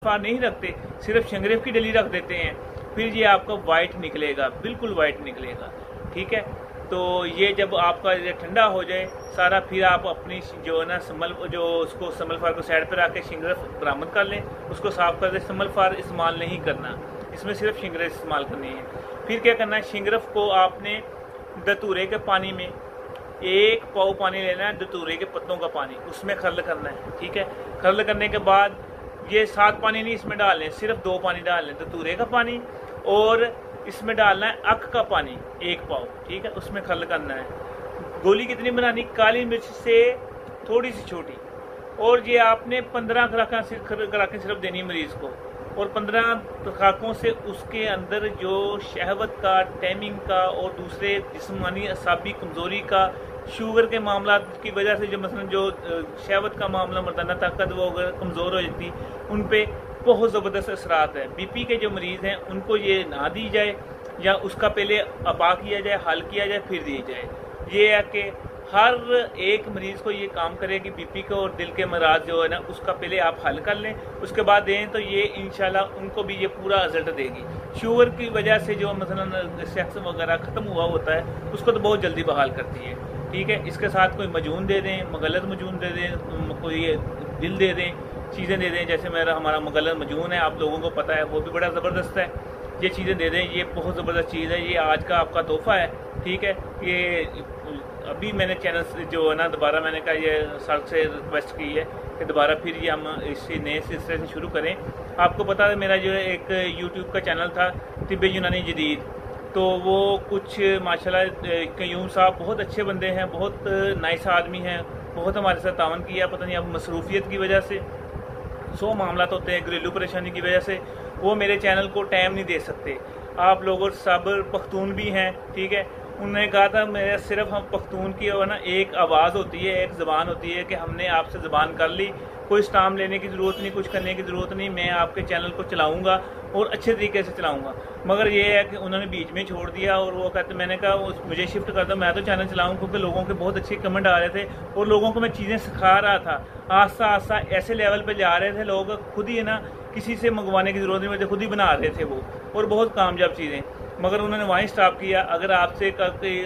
फार नहीं रखते, सिर्फ शंगरेफ की डली रख देते हैं, फिर ये आपका वाइट निकलेगा, बिल्कुल वाइट निकलेगा। ठीक है, तो ये जब आपका ये ठंडा हो जाए सारा, फिर आप अपनी जो है ना उसको समल फार को साइड पर रख के शंगरेफ बरामद कर लें, उसको साफ कर दें। समल फार इस्तेमाल नहीं करना, इसमें सिर्फ शंगरेफ इस्तेमाल करनी है। फिर क्या करना है, शंगरेफ को आपने दतूरे के पानी में 1 पाव पानी लेना है, दतूरे के पत्तों का पानी, उसमें खरल करना है। ठीक है, खरल करने के बाद ये 7 पानी नहीं इसमें डालने, सिर्फ 2 पानी डालने, दतूरे का पानी और इसमें डालना है अख का पानी 1 पाव। ठीक है, उसमें खरल करना है। गोली कितनी बनानी, काली मिर्च से थोड़ी सी छोटी, और ये आपने 15 खुराकें सिर्फ देनी मरीज को, और 15 खुराकों से उसके अंदर जो शहवत का, टैमिंग का और दूसरे जिस्मानी असाबी कमज़ोरी का, शुगर के मामला की वजह से जो मसलन जो शहवत का मामला, मर्दाना ताकत वो अगर कमज़ोर हो जाती, उन पे बहुत ज़बरदस्त असरात है। बीपी के जो मरीज़ हैं उनको ये ना दी जाए, या उसका पहले अपा किया जाए, हल किया जाए, फिर दी जाए। ये है कि हर एक मरीज़ को ये काम करे कि बीपी को और दिल के मराज जो है ना, उसका पहले आप हल कर लें, उसके बाद दें, तो ये इंशाल्लाह उनको भी ये पूरा रिजल्ट देगी। शुगर की वजह से जो मसलन सेक्स वगैरह ख़त्म हुआ होता है, उसको तो बहुत जल्दी बहाल करती है। ठीक है, इसके साथ कोई मजून दे दें, मगलत मजून दे दें, कोई दिल दे दें, चीज़ें दे दें। जैसे हमारा मगलत मजून है, आप लोगों को पता है, वो भी बड़ा ज़बरदस्त है। ये चीज़ें दे दें, ये बहुत ज़बरदस्त चीज़ है, ये आज का आपका तोहफ़ा है। ठीक है, ये अभी मैंने चैनल से जो है ना दोबारा मैंने कहा, ये सर से रिक्वेस्ट की है कि दोबारा फिर ये हम इसी नए सिलसिले से शुरू करें। आपको पता है मेरा जो एक यूट्यूब का चैनल था तिब्बे यूनानी जदीद, तो वो कुछ माशाल्लाह क्यूम साहब बहुत अच्छे बंदे हैं, बहुत नाइस आदमी हैं, बहुत हमारे साथ तावन किया। पता नहीं अब मसरूफियत की वजह से 100 मामला होते हैं, घरेलू परेशानी की वजह से वो मेरे चैनल को टाइम नहीं दे सकते। आप लोग और सब पख्तून भी हैं। ठीक है, उन्होंने कहा था मेरा सिर्फ हम पख्तून की ना एक आवाज़ होती है, एक ज़बान होती है कि हमने आपसे ज़बान कर ली, कोई स्टाम लेने की ज़रूरत नहीं, कुछ करने की ज़रूरत नहीं, मैं आपके चैनल को चलाऊंगा और अच्छे तरीके से चलाऊंगा। मगर ये है कि उन्होंने बीच में छोड़ दिया, और वो कहते, मैंने कहा मुझे शिफ्ट कर दो, मैं तो चैनल चलाऊँ, क्योंकि लोगों के बहुत अच्छे कमेंट आ रहे थे और लोगों को मैं चीज़ें सिखा रहा था। आस्ता आस्ता ऐसे लेवल पर जा रहे थे लोग, खुद ही है ना, किसी से मंगवाने की ज़रूरत नहीं पड़ती, खुद ही बना रहे थे वो, और बहुत कामयाब चीज़ें। मगर उन्होंने वहीं स्टॉप किया। अगर आपसे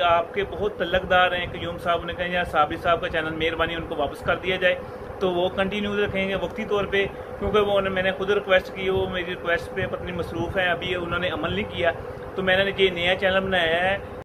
आपके बहुत तल्लकदार हैं, क्यूम साहब ने कहा या साबिर साहब का चैनल मेहरबानी उनको वापस कर दिया जाए, तो वो कंटिन्यू रखेंगे वक्ती तौर पे, क्योंकि वो मैंने खुद रिक्वेस्ट की, वो मेरी रिक्वेस्ट पे पत्नी मसरूफ़ है, अभी उन्होंने अमल नहीं किया। तो मैंने ये नया चैनल बनाया है